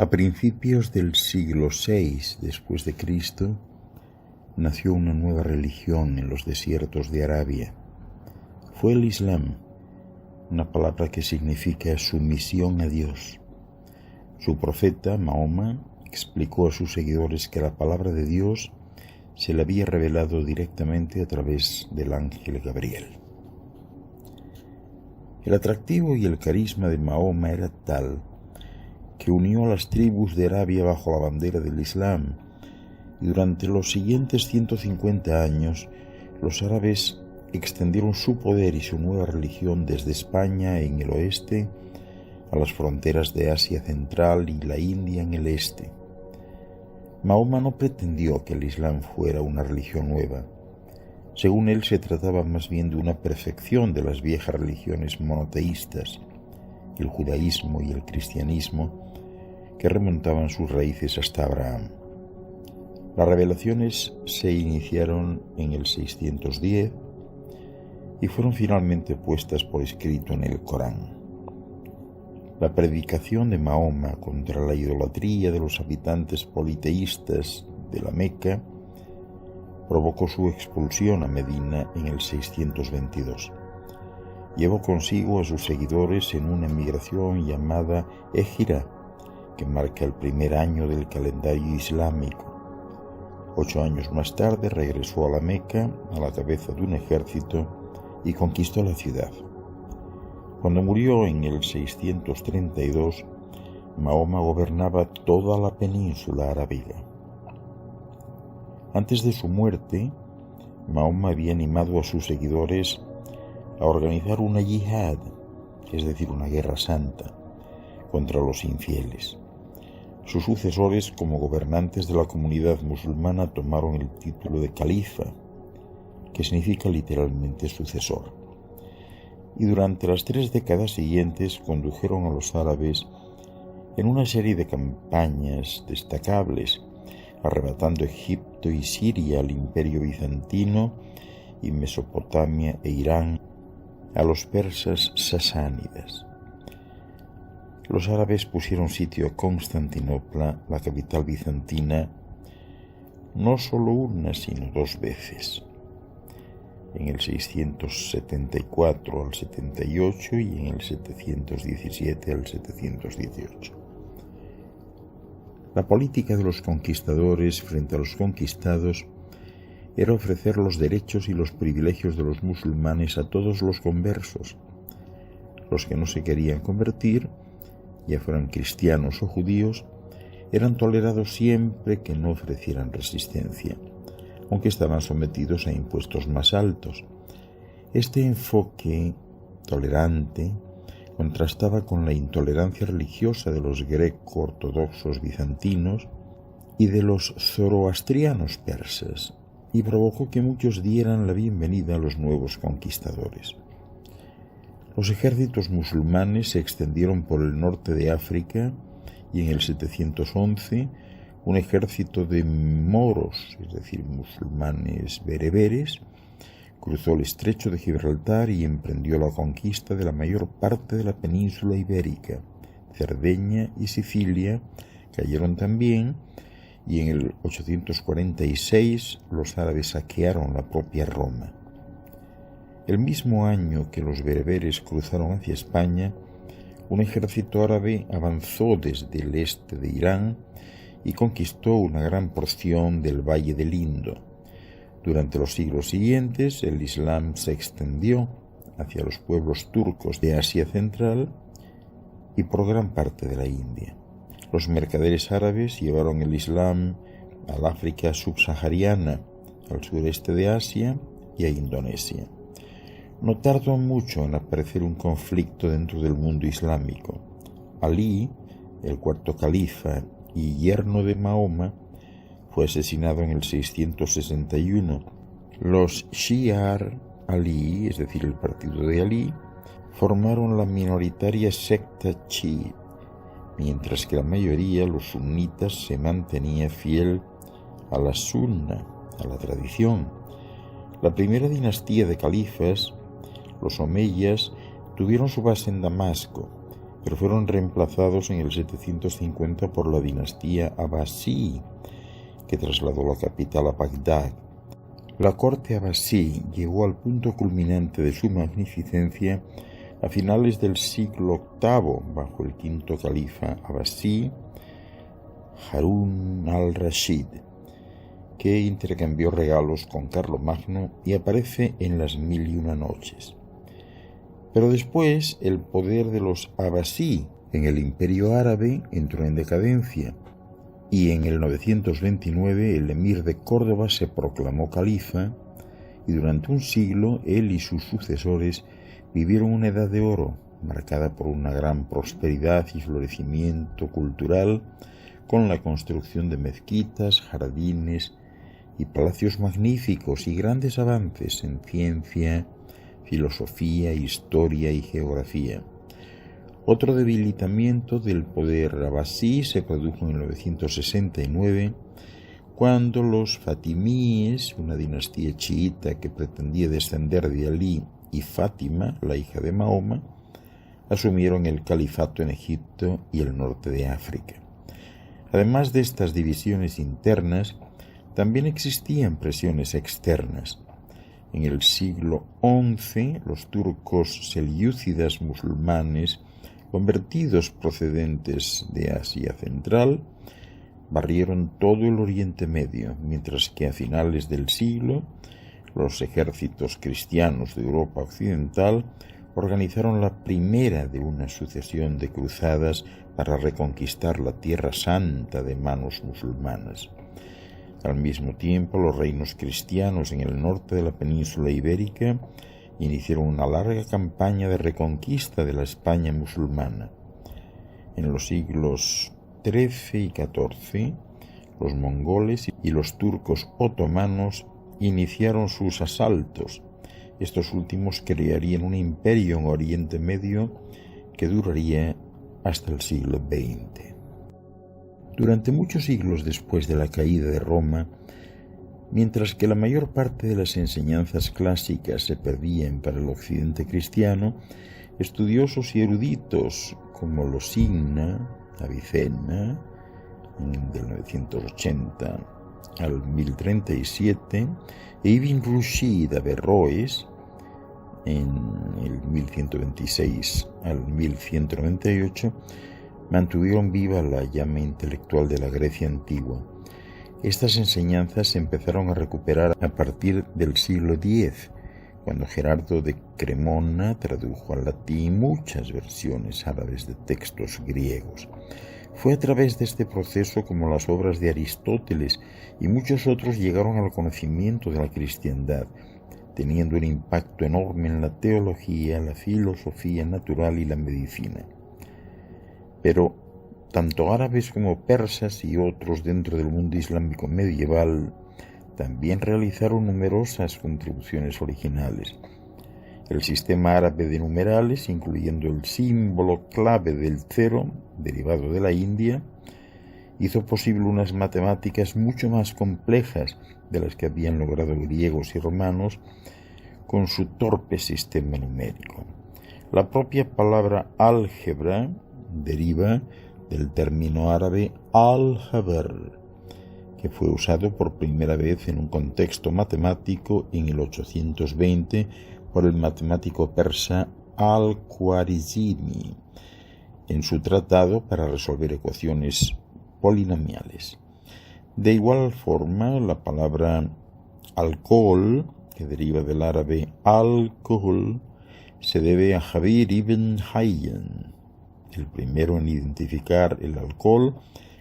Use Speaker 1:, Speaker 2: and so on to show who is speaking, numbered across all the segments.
Speaker 1: A principios del siglo VI después de Cristo, nació una nueva religión en los desiertos de Arabia. Fue el Islam, una palabra que significa sumisión a Dios. Su profeta, Mahoma, explicó a sus seguidores que la palabra de Dios se le había revelado directamente a través del ángel Gabriel. El atractivo y el carisma de Mahoma era tal que unió a las tribus de Arabia bajo la bandera del Islam, y durante los siguientes 150 años los árabes extendieron su poder y su nueva religión desde España en el oeste a las fronteras de Asia Central y la India en el este. Mahoma no pretendió que el Islam fuera una religión nueva. Según él, se trataba más bien de una perfección de las viejas religiones monoteístas, el judaísmo y el cristianismo, que remontaban sus raíces hasta Abraham. Las revelaciones se iniciaron en el 610 y fueron finalmente puestas por escrito en el Corán. La predicación de Mahoma contra la idolatría de los habitantes politeístas de la Meca provocó su expulsión a Medina en el 622. Llevó consigo a sus seguidores en una emigración llamada Égira, que marca el primer año del calendario islámico. 8 años más tarde regresó a la Meca a la cabeza de un ejército y conquistó la ciudad. Cuando murió en el 632, Mahoma gobernaba toda la península arábiga. Antes de su muerte, Mahoma había animado a sus seguidores a organizar una yihad, es decir, una guerra santa, contra los infieles. Sus sucesores, como gobernantes de la comunidad musulmana, tomaron el título de califa, que significa literalmente sucesor. Y durante las 3 décadas siguientes condujeron a los árabes en una serie de campañas destacables, arrebatando Egipto y Siria al Imperio bizantino y Mesopotamia e Irán a los persas sasánidas. Los árabes pusieron sitio a Constantinopla, la capital bizantina, no solo una, sino 2 veces, en el 674 al 78 y en el 717 al 718. La política de los conquistadores frente a los conquistados era ofrecer los derechos y los privilegios de los musulmanes a todos los conversos. Los que no se querían convertir, ya fueran cristianos o judíos, eran tolerados siempre que no ofrecieran resistencia, aunque estaban sometidos a impuestos más altos. Este enfoque tolerante contrastaba con la intolerancia religiosa de los greco-ortodoxos bizantinos y de los zoroastrianos persas, y provocó que muchos dieran la bienvenida a los nuevos conquistadores. Los ejércitos musulmanes se extendieron por el norte de África y en el 711 un ejército de moros, es decir, musulmanes bereberes, cruzó el estrecho de Gibraltar y emprendió la conquista de la mayor parte de la península ibérica. Cerdeña y Sicilia cayeron también, y en el 846 los árabes saquearon la propia Roma. El mismo año que los bereberes cruzaron hacia España, un ejército árabe avanzó desde el este de Irán y conquistó una gran porción del Valle del Indo. Durante los siglos siguientes, el Islam se extendió hacia los pueblos turcos de Asia Central y por gran parte de la India. Los mercaderes árabes llevaron el Islam al África subsahariana, al sureste de Asia y a Indonesia. No tardó mucho en aparecer un conflicto dentro del mundo islámico. Alí, el cuarto califa y yerno de Mahoma, fue asesinado en el 661. Los Shi'ar Alí, es decir, el partido de Alí, formaron la minoritaria secta chií, mientras que la mayoría, los sunitas, se mantenía fiel a la sunna, a la tradición. La primera dinastía de califas, los omeyas, tuvieron su base en Damasco, pero fueron reemplazados en el 750 por la dinastía Abbasí, que trasladó la capital a Bagdad. La corte Abbasí llegó al punto culminante de su magnificencia a finales del siglo VIII, bajo el quinto califa Abbasí, Harún al-Rashid, que intercambió regalos con Carlomagno y aparece en las Mil y una noches. Pero después el poder de los Abbasí en el Imperio Árabe entró en decadencia y en el 929 el emir de Córdoba se proclamó califa y durante un siglo él y sus sucesores vivieron una edad de oro marcada por una gran prosperidad y florecimiento cultural con la construcción de mezquitas, jardines y palacios magníficos y grandes avances en ciencia, filosofía, historia y geografía. Otro debilitamiento del poder abbasí se produjo en 969, cuando los fatimíes, una dinastía chiita que pretendía descender de Alí y Fátima, la hija de Mahoma, asumieron el califato en Egipto y el norte de África. Además de estas divisiones internas, también existían presiones externas. En el siglo XI, los turcos selyúcidas musulmanes, convertidos procedentes de Asia Central, barrieron todo el Oriente Medio, mientras que a finales del siglo, los ejércitos cristianos de Europa Occidental organizaron la primera de una sucesión de cruzadas para reconquistar la Tierra Santa de manos musulmanas. Al mismo tiempo, los reinos cristianos en el norte de la península ibérica iniciaron una larga campaña de reconquista de la España musulmana. En los siglos XIII y XIV, los mongoles y los turcos otomanos iniciaron sus asaltos. Estos últimos crearían un imperio en Oriente Medio que duraría hasta el siglo XX. Durante muchos siglos después de la caída de Roma, mientras que la mayor parte de las enseñanzas clásicas se perdían para el occidente cristiano, estudiosos y eruditos como Losigna, Avicena, del 980 al 1037, e Ibn Rushd Averroes, en el 1126 al 1198, mantuvieron viva la llama intelectual de la Grecia antigua. Estas enseñanzas se empezaron a recuperar a partir del siglo X, cuando Gerardo de Cremona tradujo al latín muchas versiones árabes de textos griegos. Fue a través de este proceso como las obras de Aristóteles y muchos otros llegaron al conocimiento de la cristiandad, teniendo un impacto enorme en la teología, la filosofía natural y la medicina. Pero tanto árabes como persas y otros dentro del mundo islámico medieval también realizaron numerosas contribuciones originales. El sistema árabe de numerales, incluyendo el símbolo clave del cero, derivado de la India, hizo posible unas matemáticas mucho más complejas de las que habían logrado griegos y romanos con su torpe sistema numérico. La propia palabra álgebra deriva del término árabe al-jabr, que fue usado por primera vez en un contexto matemático en el 820 por el matemático persa al-Khwarizmi en su tratado para resolver ecuaciones polinomiales. De igual forma, la palabra alcohol, que deriva del árabe alcohol, se debe a Jabir ibn Hayyan, el primero en identificar el alcohol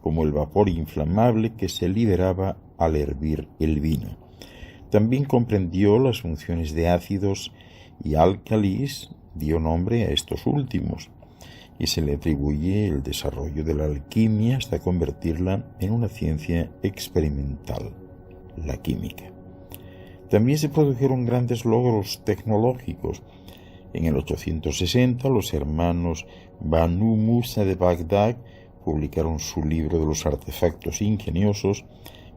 Speaker 1: como el vapor inflamable que se liberaba al hervir el vino. También comprendió las funciones de ácidos y álcalis, dio nombre a estos últimos, y se le atribuye el desarrollo de la alquimia hasta convertirla en una ciencia experimental, la química. También se produjeron grandes logros tecnológicos. En el 860, los hermanos Banu Musa de Bagdad publicaron su libro de los artefactos ingeniosos,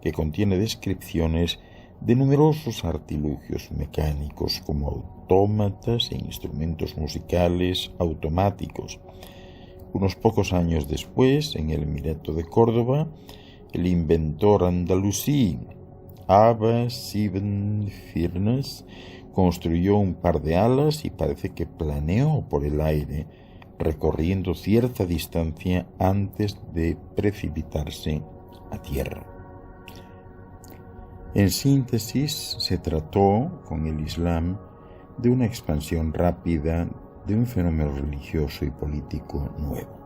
Speaker 1: que contiene descripciones de numerosos artilugios mecánicos como autómatas e instrumentos musicales automáticos. Unos pocos años después, en el Emirato de Córdoba, el inventor andalusí Abbas ibn Firnas construyó un par de alas y parece que planeó por el aire, recorriendo cierta distancia antes de precipitarse a tierra. En síntesis, se trató, con el Islam, de una expansión rápida de un fenómeno religioso y político nuevo.